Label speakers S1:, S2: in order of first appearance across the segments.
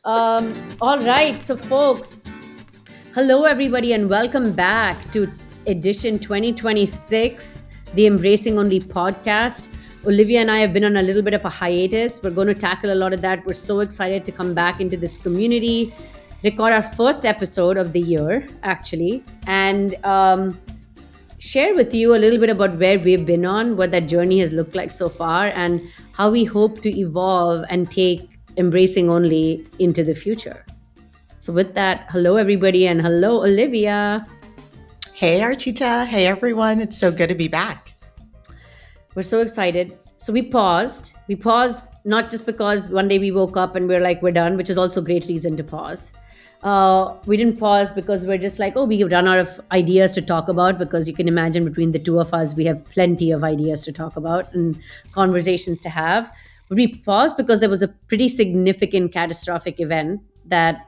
S1: All right, so folks, hello everybody, and welcome back to edition 2026, the Embracing Only podcast. Olivia and I have been on a little bit of a hiatus. We're going to tackle a lot of that. We're so excited to come back into this community, record our first episode of the year, actually, and share with you a little bit about where we've been on, what that journey has looked like so far, and how we hope to evolve and take Embracing Only into the future. So, with that, hello everybody, and hello Olivia.
S2: Hey, Archita. Hey, everyone. It's so good to be back.
S1: We're so excited. So, we paused. We paused not just because one day we woke up and we're like, we're done, which is also a great reason to pause. We didn't pause because we're just like, oh, we've run out of ideas to talk about, because you can imagine between the two of us, we have plenty of ideas to talk about and conversations to have. But we paused because there was a pretty significant catastrophic event that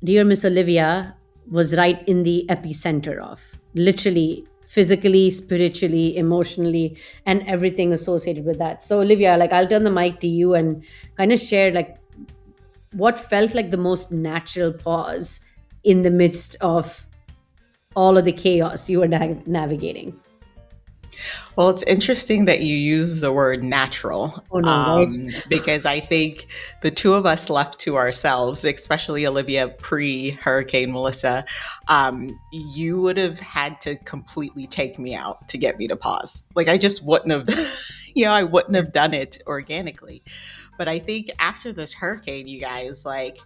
S1: dear Miss Olivia was right in the epicenter of, literally, physically, spiritually, emotionally, and everything associated with that. So, Olivia, like, I'll turn the mic to you and kind of share, like, what felt like the most natural pause in the midst of all of the chaos you were navigating.
S2: Well, it's interesting that you use the word natural,
S1: Oh, no, right?
S2: because I think the two of us left to ourselves, especially Olivia pre Hurricane Melissa, you would have had to completely take me out to get me to pause. Like, I just wouldn't have, I wouldn't have done it organically. But I think after this hurricane, you guys, like,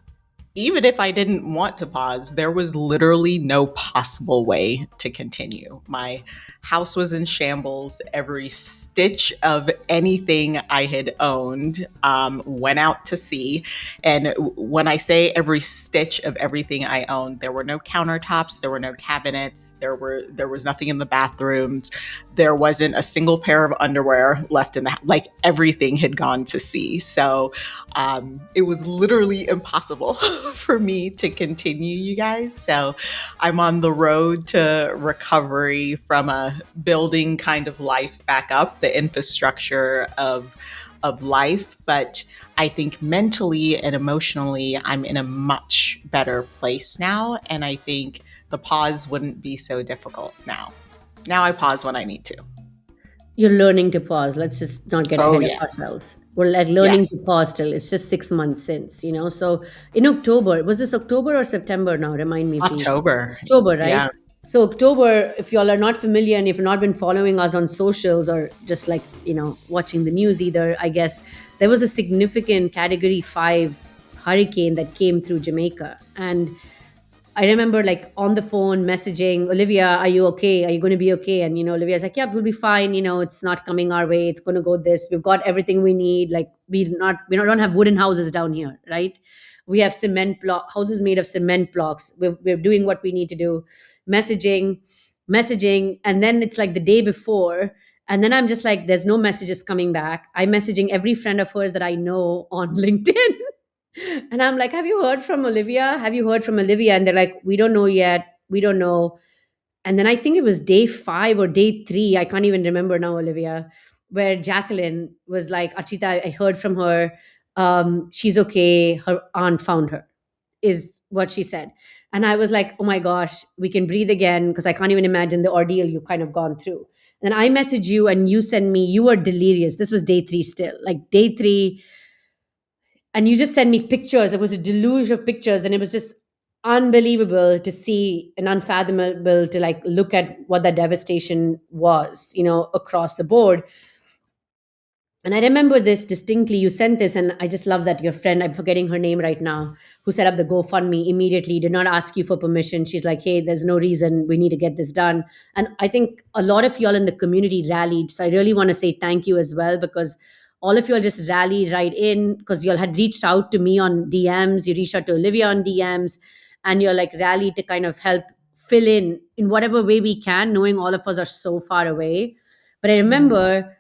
S2: even if I didn't want to pause, there was literally no possible way to continue. My house was in shambles. Every stitch of anything I had owned went out to sea. And when I say every stitch of everything I owned, there were no countertops, there were no cabinets, there was nothing in the bathrooms. There wasn't a single pair of underwear left in the house. Like, everything had gone to sea. So it was literally impossible for me to continue, you guys. So I'm on the road to recovery from a building kind of life back up, the infrastructure of life. But I think mentally and emotionally, I'm in a much better place now. And I think the pause wouldn't be so difficult now. Now I pause when I need to.
S1: You're learning to pause. Let's just not get
S2: Oh,
S1: ahead of
S2: yes.
S1: ourselves. We're like learning to
S2: Yes.
S1: pause still. It's just 6 months since. So in October, was this October or September now? Remind me, please.
S2: October.
S1: October, right?
S2: Yeah.
S1: So October, if y'all are not familiar and if you've not been following us on socials or just like, watching the news either, I guess there was a significant category 5 hurricane that came through Jamaica. And I remember, like, on the phone messaging Olivia, are you okay? Are you going to be okay? And, Olivia's like, yeah, we'll be fine. It's not coming our way. It's going to go this. We've got everything we need. Like, we don't have wooden houses down here, right? We have houses made of cement blocks. We're doing what we need to do. Messaging, messaging. And then it's like the day before. And then I'm just like, there's no messages coming back. I'm messaging every friend of hers that I know on LinkedIn. And I'm like, have you heard from Olivia? Have you heard from Olivia? And they're like, we don't know yet. We don't know. And then I think it was day 5 or day 3. I can't even remember now, Olivia, where Jacqueline was like, Archita, I heard from her. She's okay. Her aunt found her, is what she said. And I was like, oh my gosh, we can breathe again, because I can't even imagine the ordeal you've kind of gone through. And I messaged you and you sent me, you were delirious. This was day 3 still, like day 3, and you just sent me pictures. There was a deluge of pictures, and it was just unbelievable to see and unfathomable to, like, look at what that devastation was, across the board. And I remember this distinctly. You sent this, and I just love that your friend, I'm forgetting her name right now, who set up the GoFundMe immediately, did not ask you for permission. She's like, hey, there's no reason, we need to get this done. And I think a lot of y'all in the community rallied. So I really want to say thank you as well, because all of y'all just rallied right in, because y'all had reached out to me on DMs, you reached out to Olivia on DMs, and you're like rallied to kind of help fill in whatever way we can, knowing all of us are so far away. But I remember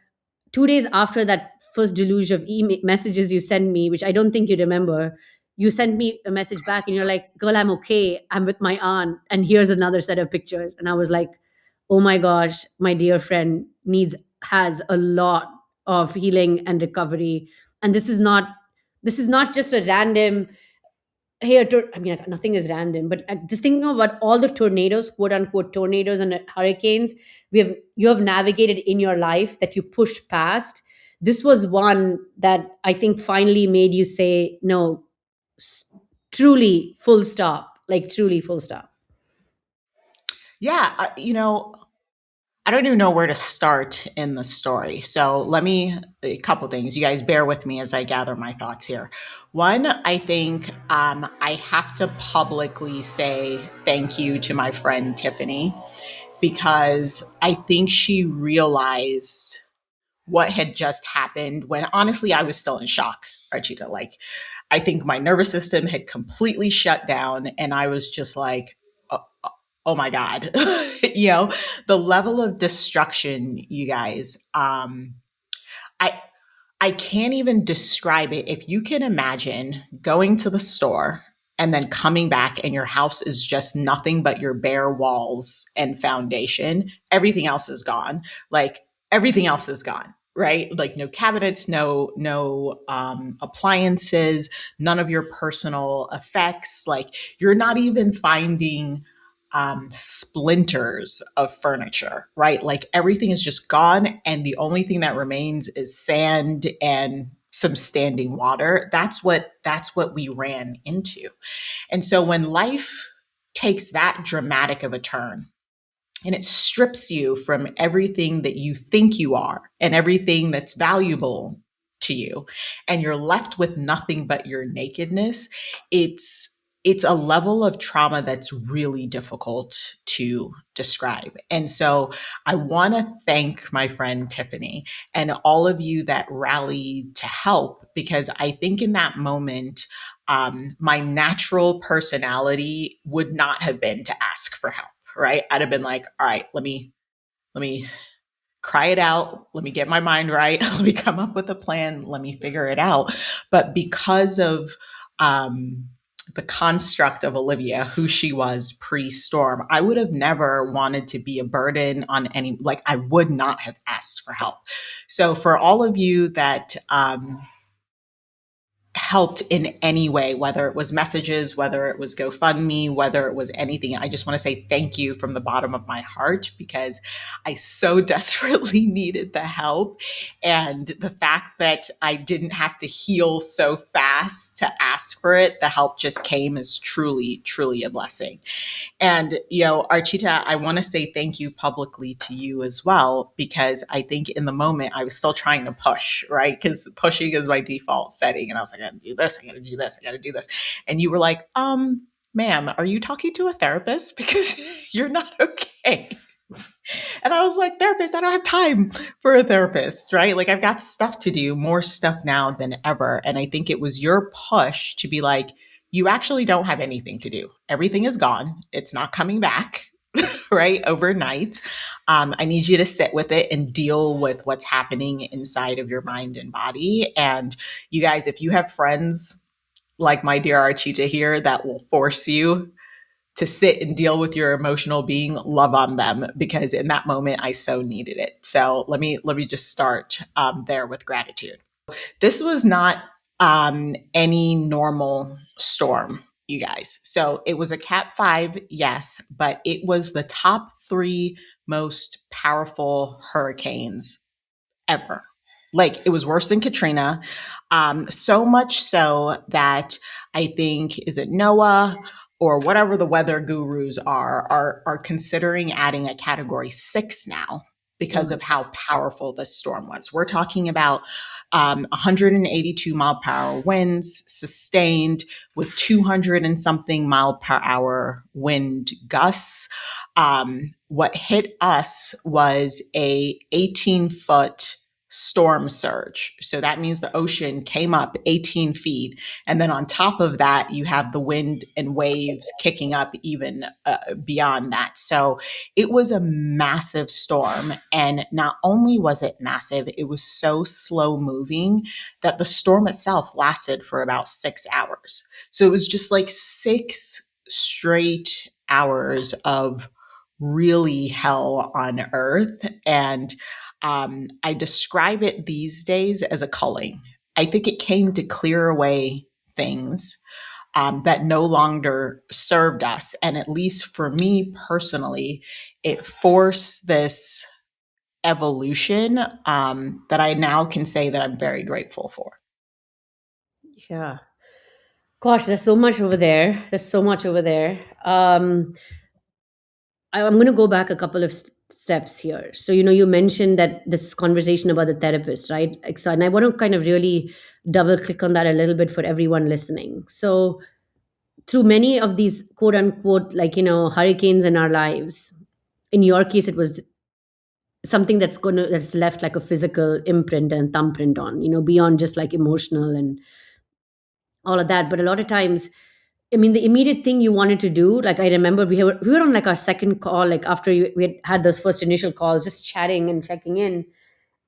S1: 2 days after that first deluge of email messages you sent me, which I don't think you remember, you sent me a message back and you're like, girl, I'm okay. I'm with my aunt. And here's another set of pictures. And I was like, oh my gosh, my dear friend has a lot of healing and recovery. And this is not This is not just a random, hey, I mean, nothing is random, but just thinking about all the tornadoes, quote unquote tornadoes and hurricanes you have navigated in your life that you pushed past. This was one that I think finally made you say, no, s- truly full stop, like truly full stop.
S2: Yeah, I don't even know where to start in the story. So let me, a couple things. You guys bear with me as I gather my thoughts here. One, I think I have to publicly say thank you to my friend Tiffany, because I think she realized what had just happened when honestly I was still in shock, Archita. Like, I think my nervous system had completely shut down and I was just like, oh, oh my God. The level of destruction, you guys. I I can't even describe it. If you can imagine going to the store and then coming back and your house is just nothing but your bare walls and foundation, everything else is gone. Like, everything else is gone, right? Like, no cabinets, no appliances, none of your personal effects. Like, you're not even finding splinters of furniture, right? Like, everything is just gone, and the only thing that remains is sand and some standing water. That's what we ran into. And so when life takes that dramatic of a turn, and it strips you from everything that you think you are and everything that's valuable to you, and you're left with nothing but your nakedness, it's a level of trauma that's really difficult to describe. And so I want to thank my friend Tiffany and all of you that rallied to help, because I think in that moment, my natural personality would not have been to ask for help, right? I'd have been like, all right, let me cry it out. Let me get my mind right. Let me come up with a plan. Let me figure it out. But because of um, the construct of Olivia, who she was pre-storm, I would have never wanted to be a burden on any, like, I would not have asked for help. So for all of you that helped in any way, whether it was messages, whether it was GoFundMe, whether it was anything, I just want to say thank you from the bottom of my heart, because I so desperately needed the help. And the fact that I didn't have to heal so fast to ask for it, the help just came, is truly, truly a blessing. And, Archita, I want to say thank you publicly to you as well, because I think in the moment I was still trying to push, right? Because pushing is my default setting. And I was like, I gotta do this, I gotta do this, I gotta do this. And you were like, ma'am, are you talking to a therapist? Because you're not okay. And I was like, therapist, I don't have time for a therapist, right? Like, I've got stuff to do, more stuff now than ever. And I think it was your push to be like, you actually don't have anything to do. Everything is gone. It's not coming back, right? Overnight. I need you to sit with it and deal with what's happening inside of your mind and body. And you guys, if you have friends like my dear Archita here that will force you to sit and deal with your emotional being, love on them, because in that moment I so needed it. So let me just start there with gratitude. This was not any normal storm, you guys. So it was a Cat 5, yes, but it was the top three most powerful hurricanes ever. Like, it was worse than Katrina. So much so that I think, is it NOAA or whatever the weather gurus are considering adding a category 6 now,
S1: Oh
S2: because
S1: my
S2: of how powerful this storm was. We're talking about 182 mile per hour winds, sustained, with 200 and something mile per hour wind gusts. What hit us was a 18-foot storm surge. So that means the ocean came up 18 feet. And then on top of that, you have the wind and waves kicking up even beyond that. So it was a massive storm. And not only was it massive, it was so slow moving that the storm itself lasted for about 6 hours. So it was just like 6 straight hours of really hell on earth. And I describe it these days as a culling. I think it came to clear away things that no longer served us. And at least for me personally, it forced this evolution that I now can say that I'm very grateful for.
S1: Yeah. Gosh, there's so much over there. There's so much over there. I'm going to go back a couple of steps here. So, you mentioned that this conversation about the therapist, right? So, and I want to kind of really double click on that a little bit for everyone listening. So, through many of these quote unquote, like, hurricanes in our lives, in your case, it was something that's left like a physical imprint and thumbprint on, beyond just like emotional and all of that. But a lot of times, I mean, the immediate thing you wanted to do, like I remember we were on like our second call, like after we had those first initial calls, just chatting and checking in,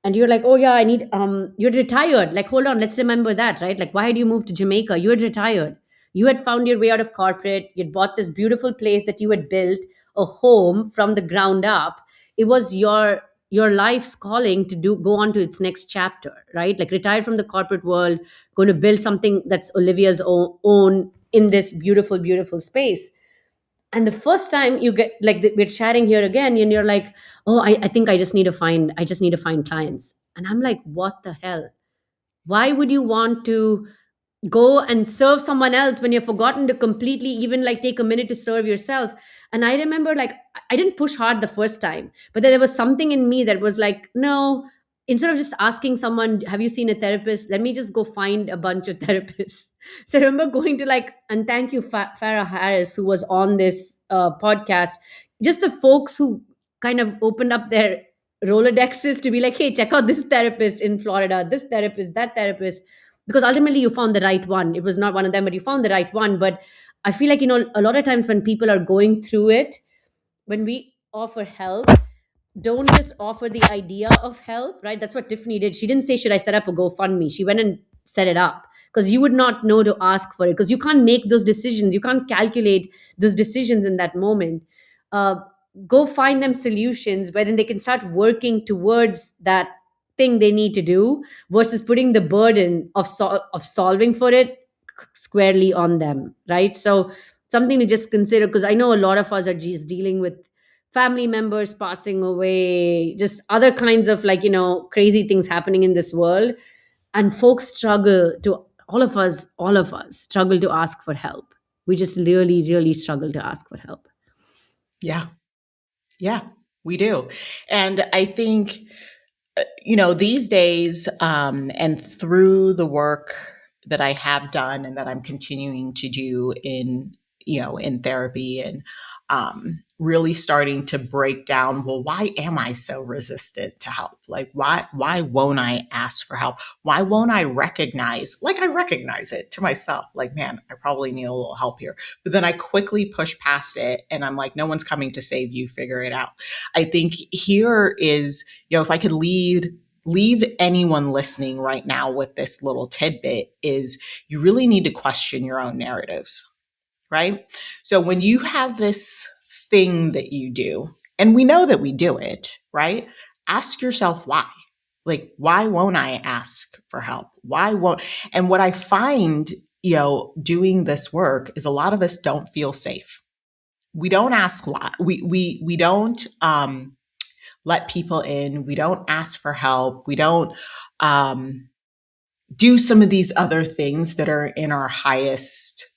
S1: and you're like, oh yeah, I need you're retired, like hold on, let's remember that, right? Like, why had you moved to Jamaica? You had retired, you had found your way out of corporate, you'd bought this beautiful place that you had built a home from the ground up. It was your life's calling to go on to its next chapter, right? Like, retired from the corporate world, going to build something that's Olivia's own in this beautiful, beautiful space. And the first time you get like we're chatting here again, and you're like, oh, I think I just need to find clients. And I'm like, what the hell? Why would you want to go and serve someone else when you've forgotten to completely even like take a minute to serve yourself? And I remember, like, I didn't push hard the first time, but then there was something in me that was like, no, instead of just asking someone, have you seen a therapist, let me just go find a bunch of therapists. So I remember going to, like, and thank you, Farah Harris, who was on this podcast, just the folks who kind of opened up their rolodexes to be like, hey, check out this therapist in Florida, this therapist, that therapist, because ultimately you found the right one. It was not one of them, but you found the right one. But I feel like, a lot of times when people are going through it, when we offer help, don't just offer the idea of help, right? That's what Tiffany did. She didn't say, should I set up a GoFundMe? She went and set it up, because you would not know to ask for it, because you can't make those decisions. You can't calculate those decisions in that moment. Uh, Go find them solutions where then they can start working towards that thing they need to do, versus putting the burden of solving for it squarely on them, right? So something to just consider, because I know a lot of us are just dealing with family members passing away, just other kinds of, like, crazy things happening in this world. And folks struggle to, all of us struggle to ask for help. We just really, really struggle to ask for help.
S2: Yeah, yeah, we do. And I think, these days, and through the work that I have done and that I'm continuing to do in therapy, and really starting to break down, well, why am I so resistant to help? Like, why won't I ask for help? Why won't I recognize, like, I recognize it to myself, like, man, I probably need a little help here. But then I quickly push past it and I'm like, no one's coming to save you, figure it out. I think here is, if I could leave anyone listening right now with this little tidbit, is you really need to question your own narratives, right? So when you have this thing that you do, and we know that we do it, right? Ask yourself why. Like, why won't I ask for help? Why won't? And what I find, doing this work, is a lot of us don't feel safe. We don't ask why. We don't let people in. We don't ask for help. We don't do some of these other things that are in our highest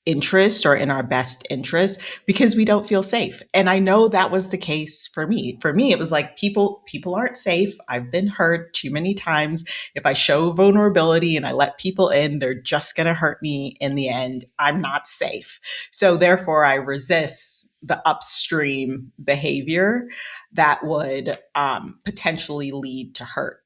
S2: interest or in our best interest, because we don't feel safe. And I know that was the case for me. For me, it was like, people aren't safe. I've been hurt too many times. If I show vulnerability and I let people in, they're just going to hurt me in the end. I'm not safe. So therefore, I resist the upstream behavior that would potentially lead to hurt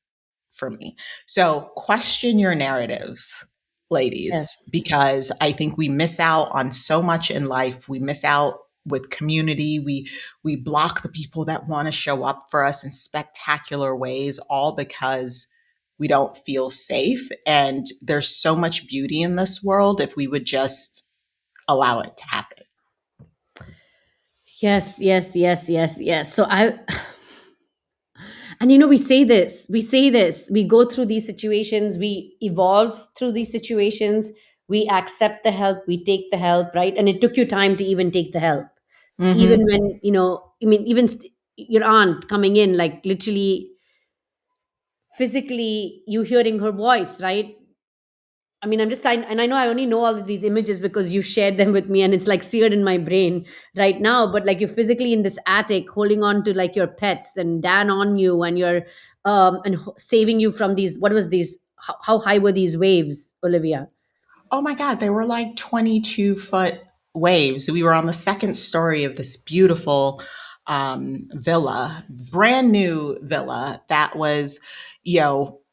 S2: for me. So question your narratives, ladies,
S1: Yes.
S2: because I think we miss out on so much in life. We miss out with community. We block the people that want to show up for us in spectacular ways, all because we don't feel safe. And there's so much beauty in this world if we would just allow it to happen.
S1: Yes, yes, yes, yes, yes. So And we go through these situations, we evolve through these situations, we accept the help, we take the help, right? And it took you time to even take the help, even
S2: Hmm.
S1: when, I mean, even your aunt coming in, like literally physically you hearing her voice, right? I mean, I'm just trying, and I know I only know all of these images because you shared them with me, and it's like seared in my brain right now. But like you're physically in this attic, holding on to like your pets, and Dan on you, and you're saving you from these. What was these? How high were these waves, Olivia?
S2: Oh my God, they were like 22-foot waves. We were on the second story of this beautiful villa, brand new villa that was,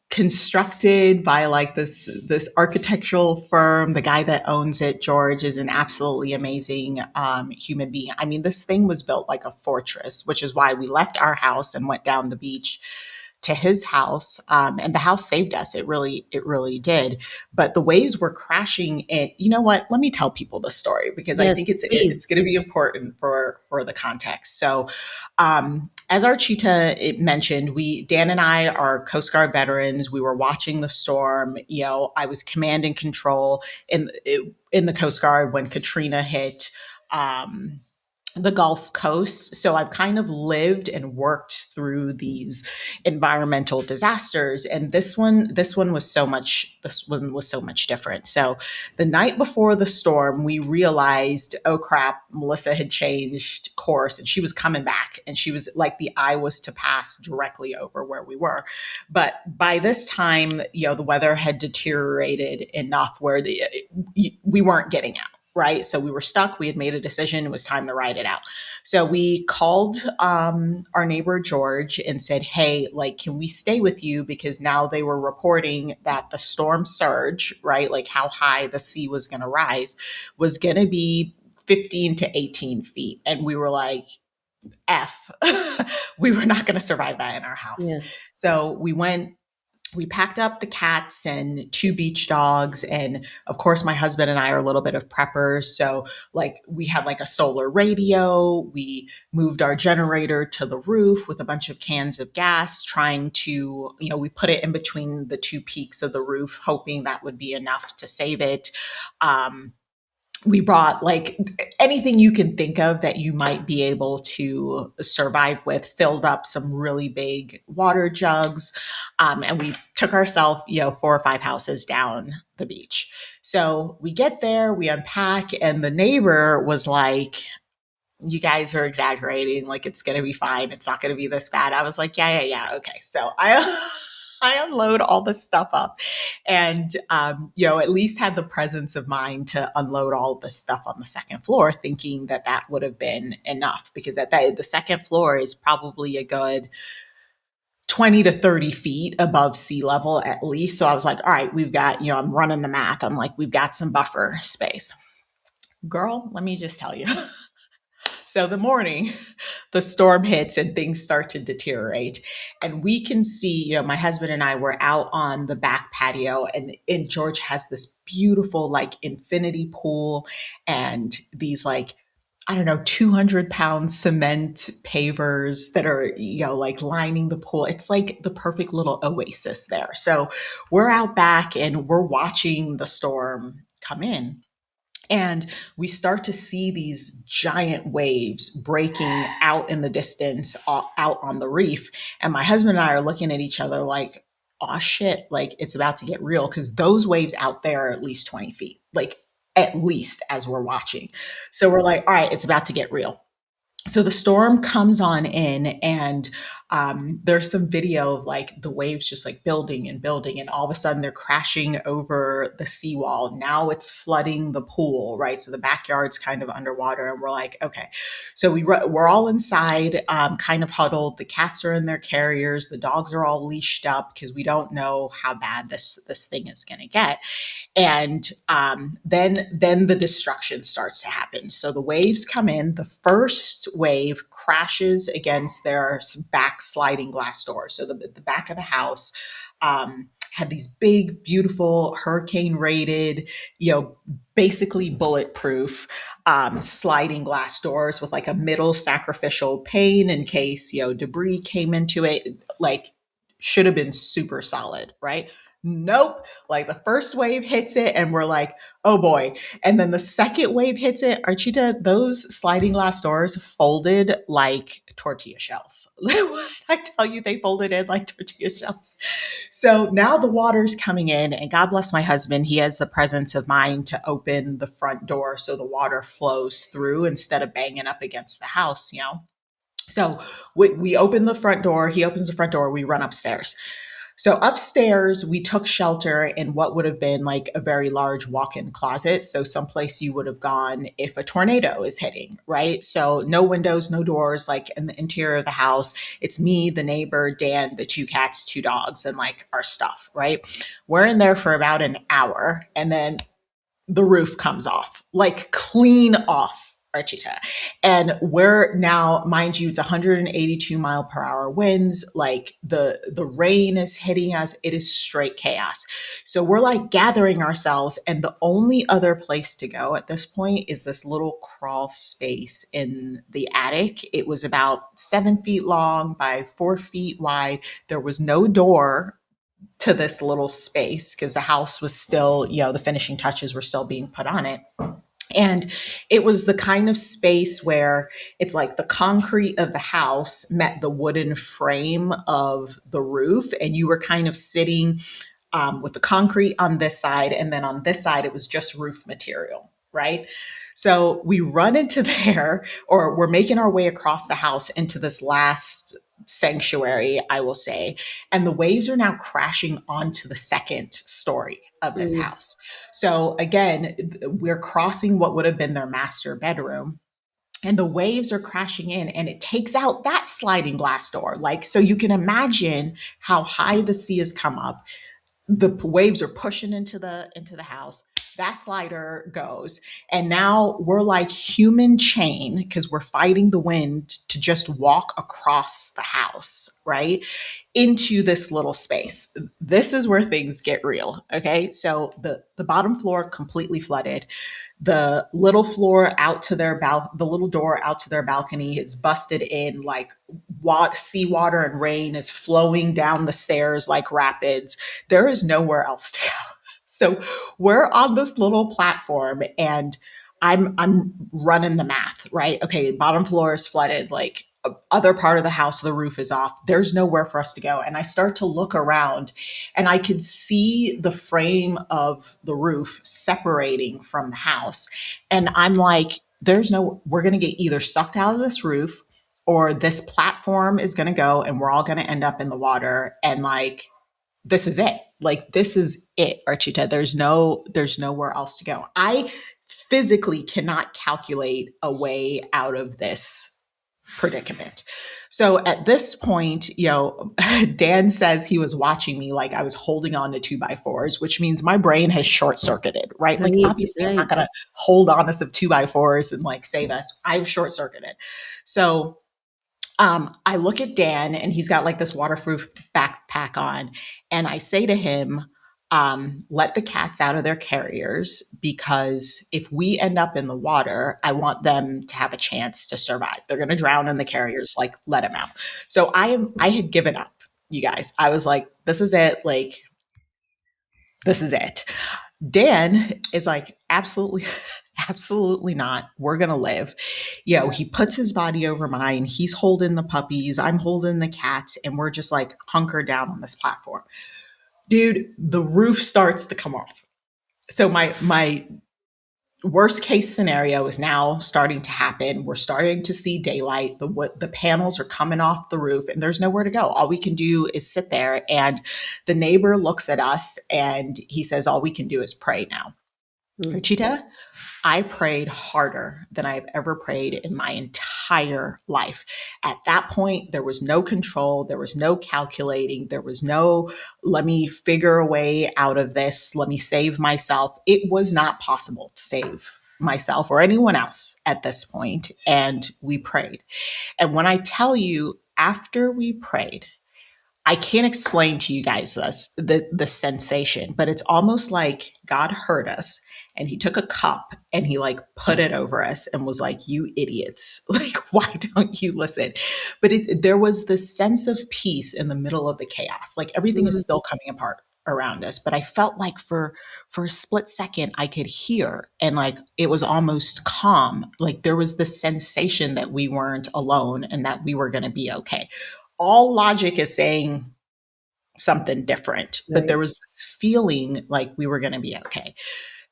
S2: constructed by like this architectural firm. The guy that owns it, George, is an absolutely amazing human being. I mean, this thing was built like a fortress, which is why we left our house and went down the beach to his house, and the house saved us. It really did. But the waves were crashing in. You know what? Let me tell people the story because I
S1: Yes,
S2: think it's
S1: please.
S2: going to be important for the context. So, as Archita mentioned, we Dan and I are Coast Guard veterans. We were watching the storm. I was command and control in the Coast Guard when Katrina hit. The Gulf Coast. So I've kind of lived and worked through these environmental disasters. And this one was so much different. So the night before the storm, we realized, oh crap, Melissa had changed course and she was coming back. And she was like the eye was to pass directly over where we were. But by this time, the weather had deteriorated enough where we weren't getting out, right? So we were stuck. We had made a decision. It was time to ride it out. So we called our neighbor George and said, "Hey, like, can we stay with you?" Because now they were reporting that the storm surge, right, like how high the sea was going to rise, was going to be 15 to 18 feet. And we were like, F, we were not going to survive that in our house.
S1: Yes.
S2: So we packed up the cats and two beach dogs, and of course my husband and I are a little bit of preppers, so like we had like a solar radio. We moved our generator to the roof with a bunch of cans of gas, trying to, we put it in between the two peaks of the roof, hoping that would be enough to save it. We brought like anything you can think of that you might be able to survive with, filled up some really big water jugs, and we took ourselves, 4 or 5 houses down the beach. So we get there, we unpack, and the neighbor was like, "You guys are exaggerating. Like, it's going to be fine. It's not going to be this bad." I was like, yeah, yeah, yeah. Okay. So I unload all this stuff up and, at least had the presence of mind to unload all this stuff on the second floor, thinking that that would have been enough because the second floor is probably a good 20 to 30 feet above sea level at least. So I was like, all right, we've got, I'm running the math. I'm like, we've got some buffer space. Girl, let me just tell you. So the morning, the storm hits and things start to deteriorate. And we can see, my husband and I were out on the back patio, and George has this beautiful, like, infinity pool and these, like, I don't know, 200-pound cement pavers that are, like lining the pool. It's like the perfect little oasis there. So we're out back and we're watching the storm come in. And we start to see these giant waves breaking out in the distance, out on the reef. And my husband and I are looking at each other like, oh shit, like it's about to get real. Cause those waves out there are at least 20 feet, like at least as we're watching. So we're like, all right, it's about to get real. So the storm comes on in, and there's some video of like the waves just like building and building, and all of a sudden they're crashing over the seawall. Now it's flooding the pool, right? So the backyard's kind of underwater, and we're like, okay. So we're all inside, kind of huddled. The cats are in their carriers. The dogs are all leashed up because we don't know how bad this thing is going to get. And then the destruction starts to happen. So the waves come in. The first wave crashes against their back sliding glass doors. So the back of the house had these big, beautiful, hurricane rated, basically bulletproof sliding glass doors with like a middle sacrificial pane in case debris came into it. like should have been super solid, right? Nope. Like the first wave hits it and we're like, oh boy. And then the second wave hits it. Archita, those sliding glass doors folded like tortilla shells. I tell you, they folded in like tortilla shells. So now the water's coming in, and God bless my husband. He has the presence of mind to open the front door so the water flows through instead of banging up against the house, you know? So we open the front door. He opens the front door. We run upstairs. So upstairs, we took shelter in what would have been like a very large walk-in closet. So someplace you would have gone if a tornado is hitting, right? So no windows, no doors, like in the interior of the house. It's me, the neighbor, Dan, the two cats, two dogs, and like our stuff, right? We're in there for about an hour, and then the roof comes off, like clean off, Archita. And we're now, mind you, it's 182-mile-per-hour winds. Like the rain is hitting us. It is straight chaos. So we're like gathering ourselves, and the only other place to go at this point is this little crawl space in the attic. It was about 7 feet long by 4 feet wide. There was no door to this little space because the house was still, you know, the finishing touches were still being put on it. And it was the kind of space where it's like the concrete of the house met the wooden frame of the roof, and you were kind of sitting with the concrete on this side, and then on this side, it was just roof material, right? So we run into there, or we're making our way across the house into this last sanctuary, I will say, and the waves are now crashing onto the second story of this
S1: Mm.
S2: house. So again, we're crossing what would have been their master bedroom, and the waves are crashing in, and it takes out that sliding glass door. Like, so you can imagine how high the sea has come up. The waves are pushing into the house. That slider goes, and now we're like human chain because we're fighting the wind to just walk across the house, right, into this little space. This is where things get real. Okay, so the bottom floor completely flooded. The little floor out to their the little door out to their balcony is busted in, like what seawater and rain is flowing down the stairs like rapids. There is nowhere else to go. So we're on this little platform, and I'm running the math, right? Okay, bottom floor is flooded, like other part of the house, the roof is off. There's nowhere for us to go. And I start to look around, and I could see the frame of the roof separating from the house. And I'm like, we're going to get either sucked out of this roof, or this platform is going to go and we're all going to end up in the water. And like, this is it. Like, this is it, Archita. There's nowhere else to go. I physically cannot calculate a way out of this predicament. So at this point, you know, Dan says he was watching me like I was holding on to 2x4s, which means my brain has short circuited, right? Like,
S1: Right,
S2: obviously, I'm not
S1: right.
S2: going to hold on to some 2x4s and like save us. I've short circuited. So I look at Dan, and he's got like this waterproof backpack on. And I say to him, let the cats out of their carriers, because if we end up in the water, I want them to have a chance to survive. They're going to drown in the carriers, like let them out. So I had given up, you guys. I was like, this is it. Like, this is it. Dan is like, absolutely, absolutely not. We're going to live. You know, he
S1: Yes.
S2: puts his body over mine. He's holding the puppies. I'm holding the cats. And we're just like hunkered down on this platform. Dude, the roof starts to come off. So my worst case scenario is now starting to happen. We're starting to see daylight. The panels are coming off the roof, and there's nowhere to go. All we can do is sit there. And the neighbor looks at us, and he says, all we can do is pray now.
S1: Mm.
S2: Rachita, I prayed harder than I've ever prayed in my entire life. At that point, there was no control. There was no calculating. There was no, let me figure a way out of this. Let me save myself. It was not possible to save myself or anyone else at this point. And we prayed. And when I tell you, after we prayed, I can't explain to you guys the sensation, but it's almost like God heard us, and he took a cup and he like put it over us and was like, "You idiots, like why don't you listen?" But there was this sense of peace in the middle of the chaos. Like everything is
S1: Mhm.
S2: still coming apart around us, but I felt like for a split second I could hear, and like it was almost calm. Like there was this sensation that we weren't alone and that we were going to be okay. All logic is saying something different, but
S1: Right.
S2: there was this feeling like we were going to be okay.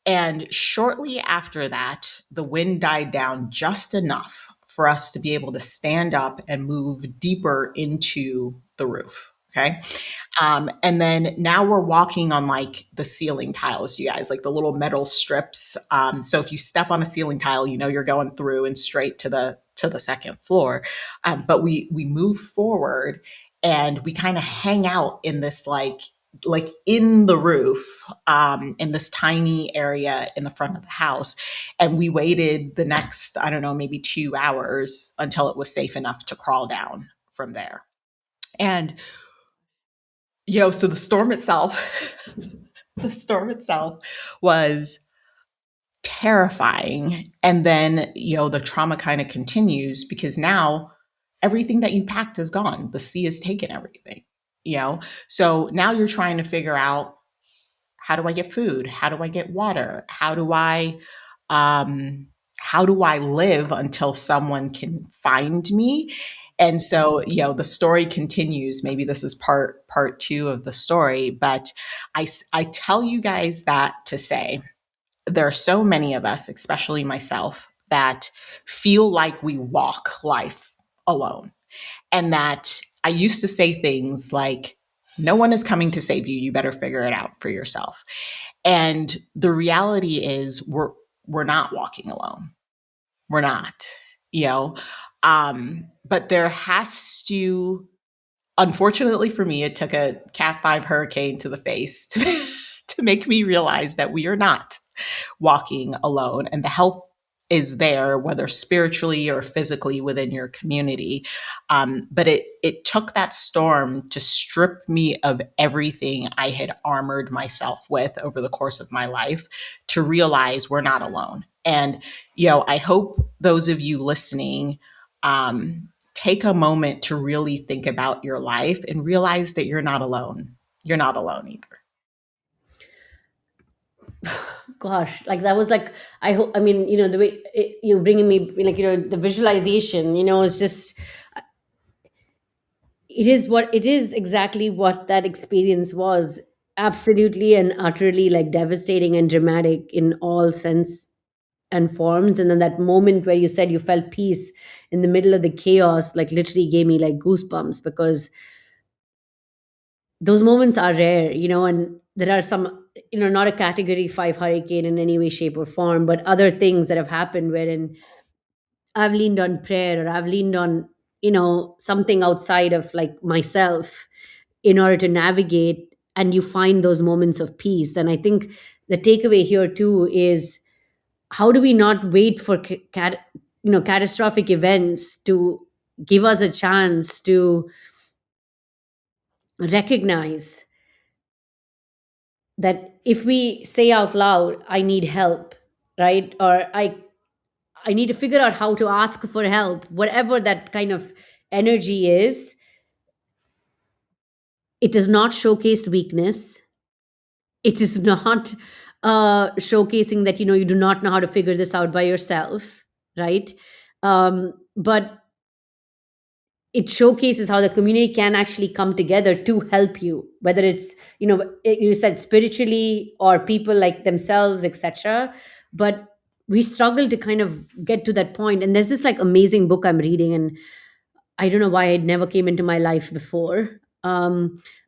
S2: And shortly after that, the wind died down just enough for us to be able to stand up and move deeper into the roof. Okay. And then now we're walking on like the ceiling tiles, you guys, like the little metal strips. So if you step on a ceiling tile, you know you're going through and straight to the second floor. But we move forward and we kind of hang out in this like in the roof, in this tiny area in the front of the house. And we waited the next, I don't know, maybe 2 hours until it was safe enough to crawl down from there. And so the storm itself, the storm itself was terrifying. And then, the trauma kind of continues because now everything that you packed is gone. The sea has taken everything, you know? So now you're trying to figure out, how do I get food? How do I get water? Um, how do I live until someone can find me? And so, the story continues. Maybe this is part two of the story, but I tell you guys that to say there are so many of us, especially myself, that feel like we walk life alone. And that I used to say things like, no one is coming to save you. You better figure it out for yourself. And the reality is we're not walking alone. We're not, you know. But there has to, unfortunately for me, it took a Cat 5 hurricane to the face to make me realize that we are not walking alone, and the help is there, whether spiritually or physically within your community. But it took that storm to strip me of everything I had armored myself with over the course of my life to realize we're not alone. And I hope those of you listening take a moment to really think about your life and realize that you're not alone. You're not alone either.
S1: Gosh, like that was like, I hope, I mean, the way you're bringing me, like, the visualization, it's just, it is what it is, exactly what that experience was. Absolutely and utterly like devastating and dramatic in all sense and forms. And then that moment where you said you felt peace in the middle of the chaos, like literally gave me like goosebumps, because those moments are rare, and there are some, not a category 5 hurricane in any way, shape, or form, but other things that have happened wherein I've leaned on prayer, or I've leaned on, something outside of like myself in order to navigate, and you find those moments of peace. And I think the takeaway here too is, how do we not wait for catastrophic events to give us a chance to recognize that if we say out loud, I need help, right? Or I need to figure out how to ask for help, whatever that kind of energy is. It does not showcase weakness. It is not showcasing that, you do not know how to figure this out by yourself, right? But it showcases how the community can actually come together to help you, whether it's, you said spiritually or people like themselves, etc. But we struggle to kind of get to that point. And there's this like amazing book I'm reading, and I don't know why it never came into my life before.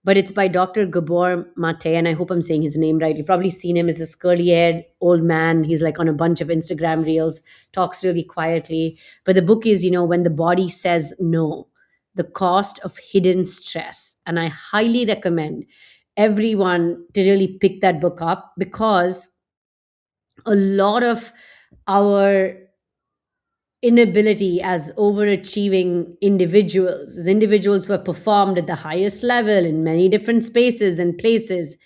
S1: But it's by Dr. Gabor Mate, and I hope I'm saying his name right. You've probably seen him as this curly-haired old man. He's like on a bunch of Instagram reels, talks really quietly. But the book is, When the Body Says No, the Cost of Hidden Stress. And I highly recommend everyone to really pick that book up, because a lot of our inability as overachieving individuals, as individuals who have performed at the highest level in many different spaces and places,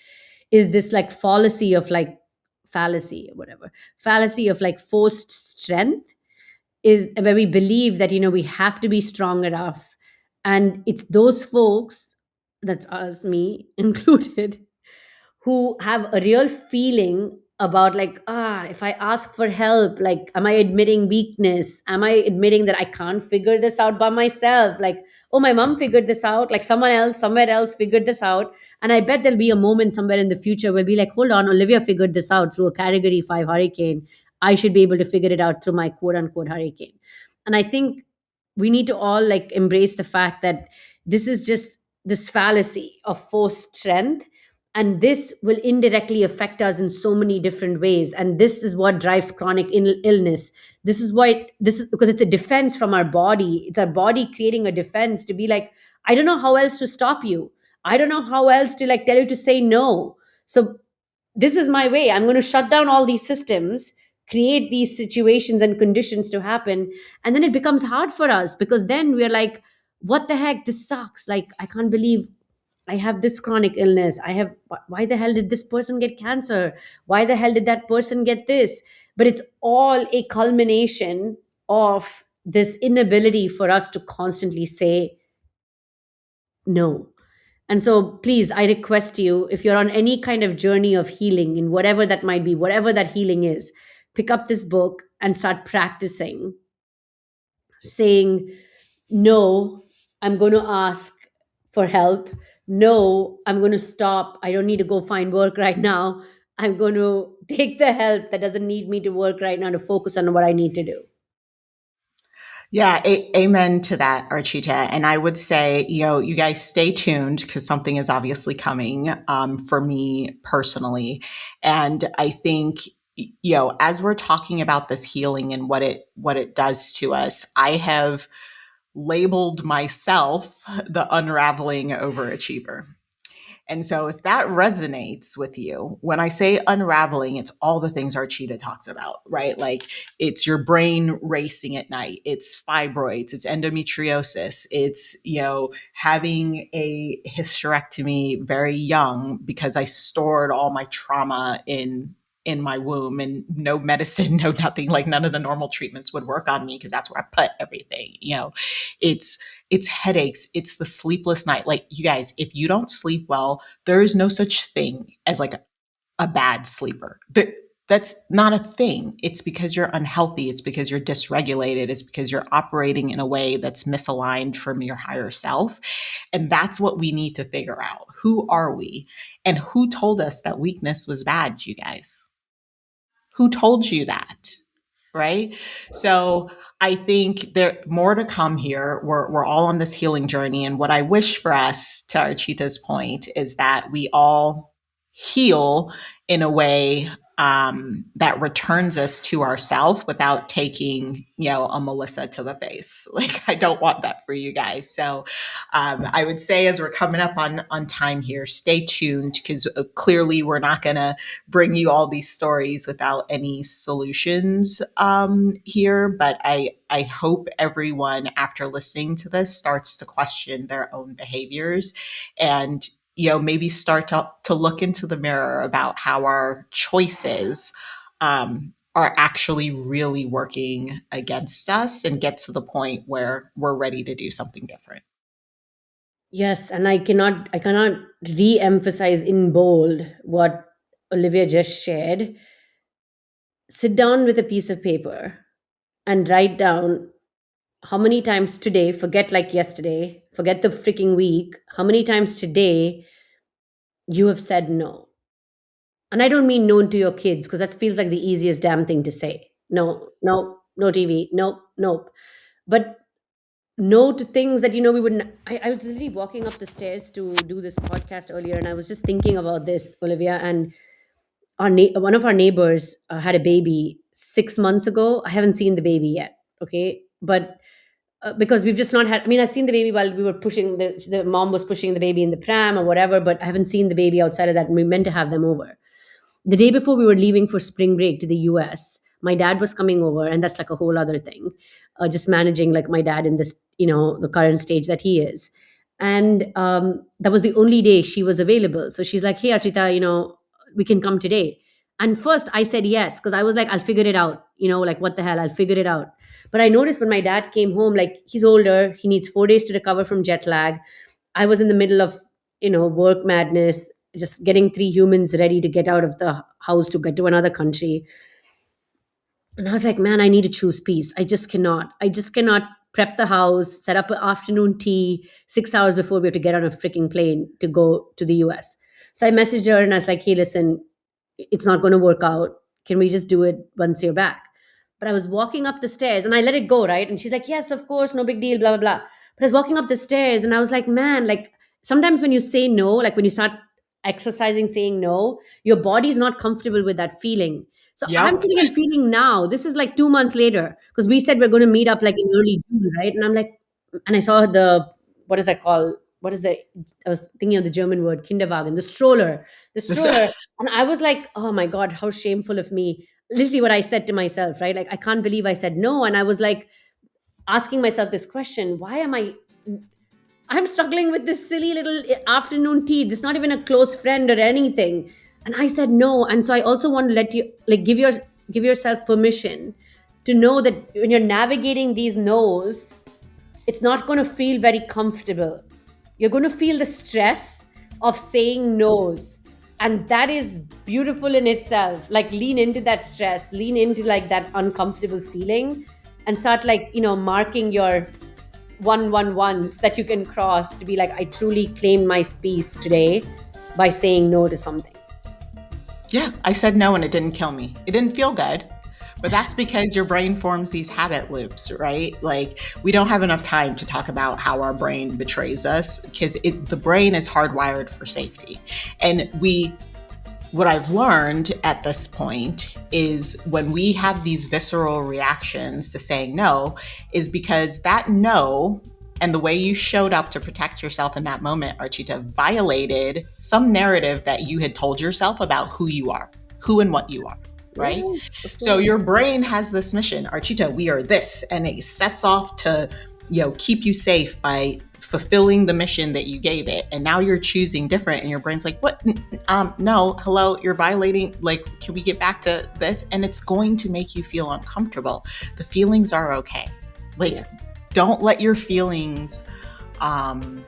S1: is this like fallacy of like fallacy or whatever, fallacy of like forced strength, is where we believe that we have to be strong enough, and it's those folks, that's us, me included, who have a real feeling about like, if I ask for help, like, am I admitting weakness? Am I admitting that I can't figure this out by myself? Like, oh, my mom figured this out, like someone else somewhere else figured this out. And I bet there'll be a moment somewhere in the future where be like, hold on, Olivia figured this out through a category 5 hurricane. I should be able to figure it out through my quote unquote hurricane. And I think we need to all like embrace the fact that this is just this fallacy of forced strength, and this will indirectly affect us in so many different ways, and this is what drives chronic illness. This is why, this is because it's a defense from our body. It's our body creating a defense to be like, I don't know how else to stop you, I don't know how else to like tell you to say no. So this is my way, I'm going to shut down all these systems, create these situations and conditions to happen. And then it becomes hard for us, because then we're like, what the heck, this sucks, like I can't believe I have this chronic illness. I have, why the hell did this person get cancer? Why the hell did that person get this? But it's all a culmination of this inability for us to constantly say no. And so, please, I request you, if you're on any kind of journey of healing, in whatever that might be, whatever that healing is, pick up this book and start practicing saying, no, I'm going to ask for help. No, I'm going to stop. I don't need to go find work right now. I'm going to take the help that doesn't need me to work right now to focus on what I need to do.
S2: Yeah, amen to that, Archita. And I would say, you guys stay tuned because something is obviously coming for me personally. And I think, as we're talking about this healing and what it does to us, I have labeled myself the unraveling overachiever. And so if that resonates with you, when I say unraveling, it's all the things Archita talks about, right? Like it's your brain racing at night. It's fibroids, it's endometriosis, it's, having a hysterectomy very young because I stored all my trauma in my womb, and no medicine, no nothing, like none of the normal treatments would work on me because that's where I put everything. It's it's headaches, it's the sleepless night. Like you guys, if you don't sleep well, there is no such thing as like a bad sleeper. That's not a thing. It's because you're unhealthy. It's because you're dysregulated. It's because you're operating in a way that's misaligned from your higher self. And that's what we need to figure out. Who are we? And who told us that weakness was bad, you guys? Who told you that? Right? So I think there more to come here. We're all on this healing journey. And what I wish for us, to Archita's point, is that we all heal in a way that returns us to ourself without taking, a Melissa to the face. Like, I don't want that for you guys. So I would say, as we're coming up on time here, stay tuned, because clearly we're not going to bring you all these stories without any solutions here. But I hope everyone, after listening to this, starts to question their own behaviors and maybe start to look into the mirror about how our choices are actually really working against us, and get to the point where we're ready to do something different.
S1: Yes, and I cannot re-emphasize in bold what Olivia just shared. Sit down with a piece of paper and write down how many times today, forget like yesterday, forget the freaking week, how many times today you have said no. And I don't mean no to your kids, because that feels like the easiest damn thing to say. No, no, no TV, nope, nope. But no to things that we wouldn't. I was literally walking up the stairs to do this podcast earlier, and I was just thinking about this, Olivia. And one of our neighbors had a baby 6 months ago. I haven't seen the baby yet, okay? But because we've just not had. I mean, I've seen the baby while we were pushing the mom was pushing the baby in the pram or whatever. But I haven't seen the baby outside of that, and we meant to have them over. The day before we were leaving for spring break to the US, my dad was coming over, and that's like a whole other thing. Just managing like my dad in this, the current stage that he is. And that was the only day she was available. So she's like, hey, Archita, we can come today. And first I said yes, because I was like, I'll figure it out. Like, what the hell, I'll figure it out. But I noticed when my dad came home, like, he's older, he needs 4 days to recover from jet lag. I was in the middle of, work madness, just getting three humans ready to get out of the house to get to another country. And I was like, man, I need to choose peace. I just cannot prep the house, set up an afternoon tea 6 hours before we have to get on a freaking plane to go to the US. So I messaged her and I was like, hey, listen, it's not going to work out. Can we just do it once you're back? But I was walking up the stairs and I let it go, right? And she's like, yes, of course, no big deal, blah, blah, blah. But I was walking up the stairs and I was like, man, like, sometimes when you say no, like when you start exercising saying no, your body's not comfortable with that feeling. So I'm
S2: Yep.
S1: sitting and feeling now, this is like 2 months later, because we said we're going to meet up like in early June, right? And I'm like, and I saw what is that called? I was thinking of the German word, Kinderwagen, the stroller. And I was like, oh my God, how shameful of me. Literally what I said to myself, right? Like, I can't believe I said no. And I was like asking myself this question, why am I'm struggling with this silly little afternoon tea. This is not even a close friend or anything. And I said no. And so I also want to let you like give yourself permission to know that when you're navigating these no's, it's not going to feel very comfortable. You're going to feel the stress of saying no's. And that is beautiful in itself. Like, lean into that stress, lean into like that uncomfortable feeling, and start like, marking your ones that you can cross to be like, I truly claimed my space today by saying no to something.
S2: Yeah, I said no and it didn't kill me. It didn't feel good. But that's because your brain forms these habit loops, right? Like, we don't have enough time to talk about how our brain betrays us, because the brain is hardwired for safety. And what I've learned at this point is when we have these visceral reactions to saying no, is because that no and the way you showed up to protect yourself in that moment, Archita, violated some narrative that you had told yourself about who you are, who and what you are, right?
S1: Yes, of
S2: So
S1: course.
S2: your brain has this mission, Archita, we are this, and it sets off to, keep you safe by fulfilling the mission that you gave it. And now you're choosing different, and your brain's like, what? No, hello, you're violating. Like, can we get back to this? And it's going to make you feel uncomfortable. The feelings are okay. Like,
S1: Yeah.
S2: don't let your feelings, the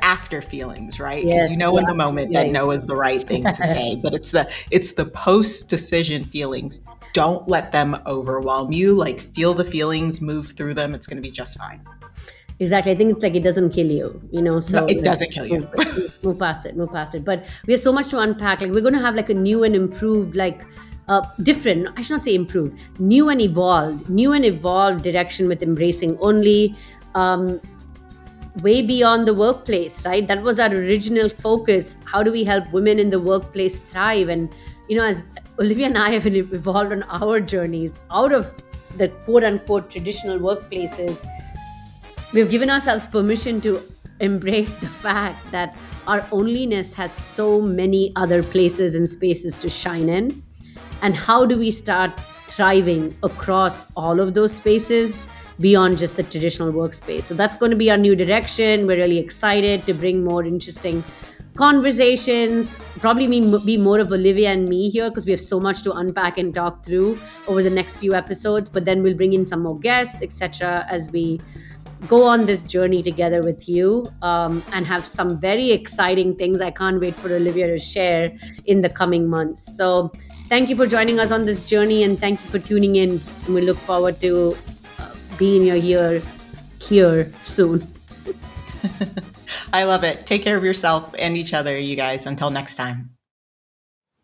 S2: after feelings, right? Because
S1: Yes.
S2: you know in the moment that
S1: Feeling.
S2: no is the right thing to say, but it's the post decision feelings. Don't let them overwhelm you. Like, feel the feelings, move through them. It's going to be just fine.
S1: Exactly. I think it's like it doesn't kill you,
S2: No,
S1: so
S2: it
S1: like,
S2: doesn't kill you.
S1: move past it, move past it. But we have so much to unpack. Like, we're going to have like a new and improved, like, different, I should not say improved, new and evolved direction with embracing only, um, way beyond the workplace, right? That was our original focus. How do we help women in the workplace thrive? And, as Olivia and I have evolved on our journeys out of the quote unquote traditional workplaces, we've given ourselves permission to embrace the fact that our onlyness has so many other places and spaces to shine in. And how do we start thriving across all of those spaces beyond just the traditional workspace? So that's going to be our new direction. We're really excited to bring more interesting conversations, probably be more of Olivia and me here, because we have so much to unpack and talk through over the next few episodes. But then we'll bring in some more guests, etc., as we go on this journey together with you, and have some very exciting things I can't wait for Olivia to share in the coming months. So thank you for joining us on this journey, and thank you for tuning in. And we look forward to being in your ear here soon.
S2: I love it. Take care of yourself and each other, you guys. Until next time.